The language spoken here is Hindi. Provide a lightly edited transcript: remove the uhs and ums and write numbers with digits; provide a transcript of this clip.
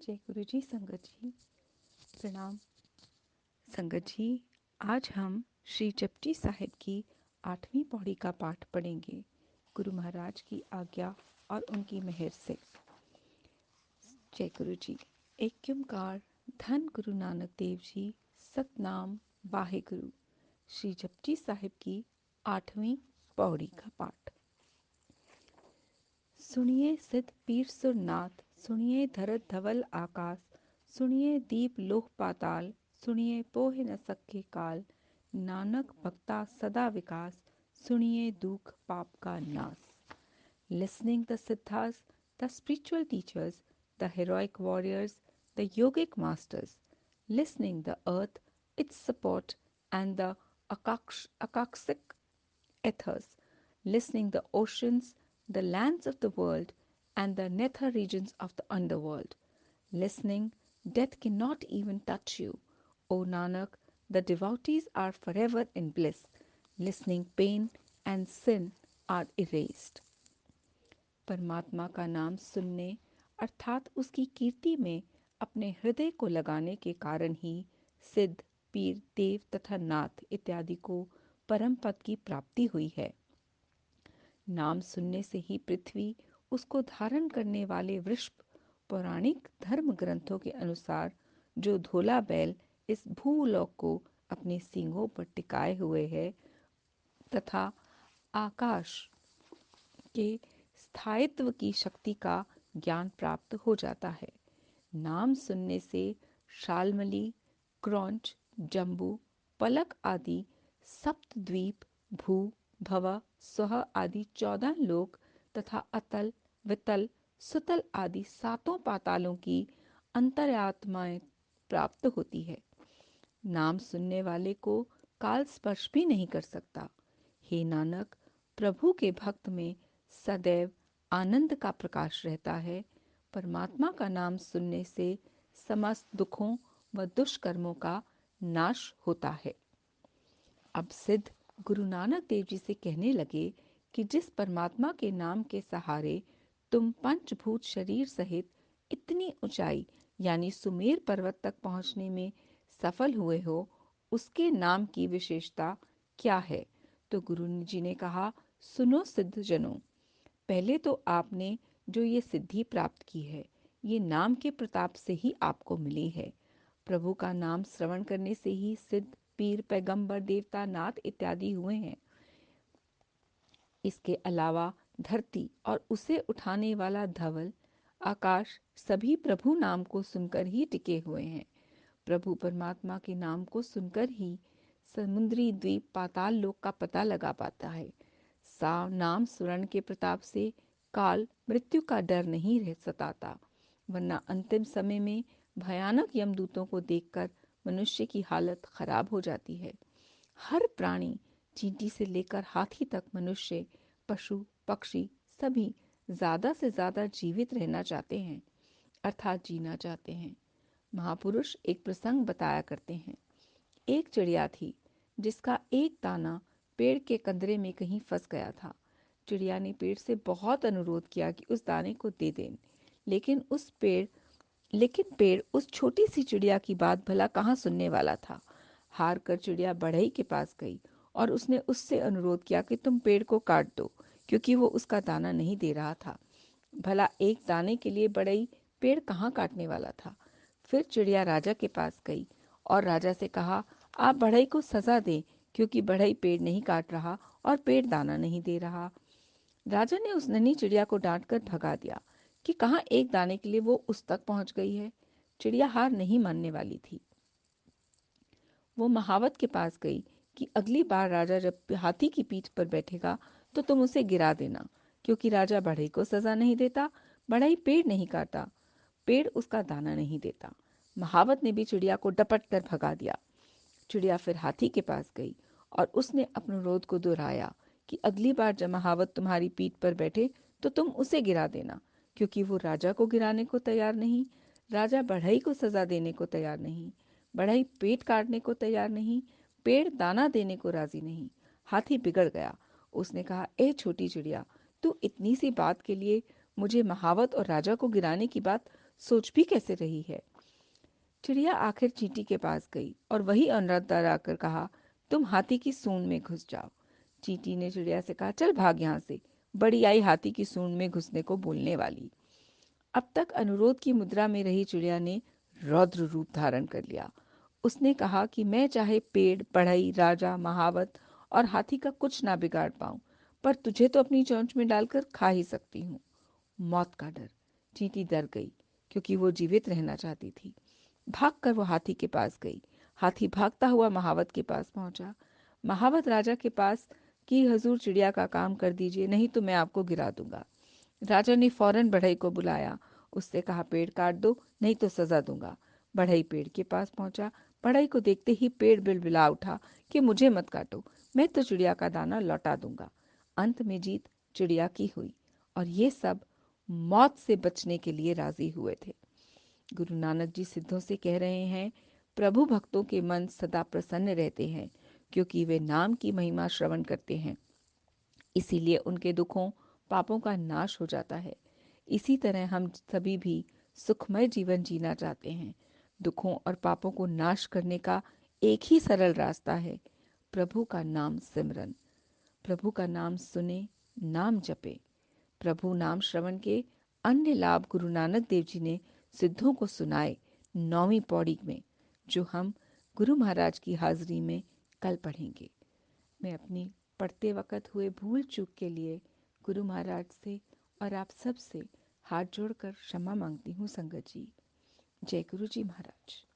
जय गुरु जी। संगत जी प्रणाम। संगत जी, आज हम श्री जपजी साहिब की 8वीं पौड़ी का पाठ पढ़ेंगे, गुरु महाराज की आज्ञा और उनकी मेहर से। जय गुरु जी। एक ओंकार धन गुरु नानक देव जी, सतनाम वाहे गुरु। श्री जपजी साहिब की 8वीं पौड़ी का पाठ। सुनिए सिद्ध पीर सुरनाथ, सुनिए धरत धवल आकाश, सुनिए दीप लोह पाताल, सुनिए पोह न सके काल। नानक भक्ता सदा विकास, सुनिए दुख पाप का नाश। Listening the siddhas, the spiritual teachers, the heroic warriors, the yogic masters. Listening the earth, its support, and the akashic ethers. Listening the oceans, the lands of the world, and the nether regions of the underworld. Listening, death cannot even touch you. O Nanak, the devotees are forever in bliss. Listening, pain and sin are erased. परमात्मा का नाम सुनने अर्थात उसकी कीर्ति में अपने हृदय को लगाने के कारण ही सिद्ध, पीर, देव तथा नाथ इत्यादि को परम पद की प्राप्ति हुई है। नाम सुनने से ही पृथ्वी, उसको धारण करने वाले वृषभ, पौराणिक धर्म ग्रंथों के अनुसार जो धोला बैल इस भूलोक को अपने सींगों पर टिकाए हुए है, तथा आकाश के स्थायित्व की शक्ति का ज्ञान प्राप्त हो जाता है। नाम सुनने से शाल्मली, क्रौंच, जम्बू, पलक आदि सप्तद्वीप, भू, भव, स्वह आदि 14 लोक तथा अतल, वितल, सुतल आदि 7 पातालों की अंतरात्माएं प्राप्त होती है। नाम सुनने वाले को काल स्पर्श भी नहीं कर सकता। हे नानक, प्रभु के भक्त में सदैव आनंद का प्रकाश रहता है। परमात्मा का नाम सुनने से समस्त दुखों व दुष्कर्मों का नाश होता है। अब सिद्ध गुरु नानक देव जी से कहने लगे कि जिस परमात्मा के नाम के सहारे तुम पंचभूत शरीर सहित इतनी ऊंचाई यानी सुमेर पर्वत तक पहुंचने में सफल हुए हो, उसके नाम की विशेषता क्या है? तो गुरु जी ने कहा, सुनो सिद्ध जनों, पहले तो आपने जो ये सिद्धि प्राप्त की है, ये नाम के प्रताप से ही आपको मिली है। प्रभु का नाम श्रवण करने से ही सिद्ध, पीर, पैगंबर, देवता, नाथ इत्यादि हुए हैं। इसके अलावा धरती और उसे उठाने वाला धवल, आकाश सभी प्रभु नाम को सुनकर ही टिके हुए हैं। प्रभु परमात्मा के नाम को सुनकर ही समुद्री द्वीप पाताल लोक का पता लगा पाता है। नाम सुरण के प्रताप से काल, मृत्यु का डर नहीं रह सताता, वरना अंतिम समय में भयानक यमदूतों को देखकर मनुष्य की हालत खराब हो जाती है। हर प्राणी, चींटी से लेकर हाथी तक, मनुष्य, पशु, पक्षी सभी ज्यादा से ज्यादा जीवित रहना चाहते हैं, अर्थात जीना चाहते हैं। महापुरुष एक प्रसंग बताया करते हैं। एक चिड़िया थी जिसका एक दाना पेड़ के कंदरे में कहीं फंस गया था। चिड़िया ने पेड़ से बहुत अनुरोध किया कि उस दाने को दे दें, लेकिन पेड़ उस छोटी सी चिड़िया की बात भला कहाँ सुनने वाला था। हार कर चिड़िया बढ़ई के पास गई और उसने उससे अनुरोध किया कि तुम पेड़ को काट दो, क्योंकि वो उसका दाना नहीं दे रहा था। भला एक दाने के लिए बढ़ई पेड़ कहाँ काटने वाला था। फिर चिड़िया राजा के पास गई और राजा से कहा, आप बढ़ई को सजा दें, क्योंकि बढ़ई पेड़ नहीं काट रहा और पेड़ दाना नहीं दे रहा। राजा ने उस नन्ही चिड़िया को डांटकर भगा दिया कि कहाँ एक दाने के लिए वो उस तक पहुंच गई है। चिड़िया हार नहीं मानने वाली थी। वो महावत के पास गई कि अगली बार राजा जब हाथी की पीठ पर बैठेगा तो तुम उसे गिरा देना, क्योंकि राजा बढ़ई को सजा नहीं देता, बढ़ई पेड़ नहीं काटता, पेड़ उसका दाना नहीं देता। महावत ने भी चिड़िया को डपट कर भगा दिया। चिड़िया फिर हाथी के पास गई और उसने अपने अनुरोध को दोहराया कि अगली बार जब महावत तुम्हारी पीठ पर बैठे तो तुम उसे गिरा देना, क्योंकि वो राजा को गिराने को तैयार नहीं, राजा बढ़ई को सजा देने को तैयार नहीं, बढ़ई पेट काटने को तैयार नहीं, पेड़ दाना देने को राजी नहीं। हाथी बिगड़ गया। उसने कहा, ए छोटी चिड़िया, तू इतनी सी बात के लिए मुझे महावत और राजा को गिराने की बात सोच भी कैसे रही है। चिड़िया आखिर चींटी के पास गई और वही अनुरंतर आकर कहा, तुम हाथी की सूंड में घुस जाओ। चींटी ने चिड़िया से कहा, चल भाग यहाँ से, बड़ी आई हाथी की सूंड में घुसने को बोलने वाली। अब तक अनुरोध की मुद्रा में रही चिड़िया ने रौद्र रूप धारण कर लिया। उसने कहा कि मैं चाहे पेड़, बढ़ई, राजा, महावत और हाथी का कुछ ना बिगाड़ पाऊं, पर तुझे तो अपनी चोंच में डालकर खा ही सकती हूँ। मौत का डर। चींटी डर गई क्योंकि वो जीवित रहना चाहती थी। भागकर वो हाथी के पास गई। हाथी भागता हुआ महावत के पास पहुंचा। महावत राजा के पास कि हजूर चिड़िया का काम कर दीजिए, नहीं तो मैं आपको गिरा दूंगा। राजा ने फौरन बढ़ई को बुलाया। उससे कहा, पेड़ काट दो, नहीं तो सजा दूंगा। बढ़ई पेड़ के पास पहुंचा। बढ़ई को देखते ही पेड़ बिलबिला उठा कि मुझे मत काटो, मैं तो चिड़िया का दाना लौटा दूंगा। अंत में जीत चिड़िया की हुई और ये सब मौत से बचने के लिए राजी हुए थे। गुरु नानक जी सिद्धों से कह रहे हैं, प्रभु भक्तों के मन सदा प्रसन्न रहते हैं क्योंकि वे नाम की महिमा श्रवण करते हैं। इसीलिए उनके दुखों, पापों का नाश हो जाता है। इसी तरह हम सभी भी सुखमय जीवन जीना चाहते हैं। दुखों और पापों को नाश करने का एक ही सरल रास्ता है, प्रभु का नाम सिमरन। प्रभु का नाम सुने, नाम जपे। प्रभु नाम श्रवण के अन्य लाभ गुरु नानक देव जी ने सिद्धों को सुनाए 9वीं पौड़ी में, जो हम गुरु महाराज की हाजिरी में कल पढ़ेंगे। मैं अपनी पढ़ते वक़्त हुए भूल चूक के लिए गुरु महाराज से और आप सब से हाथ जोड़कर क्षमा मांगती हूँ संगत जी। जय गुरु जी महाराज।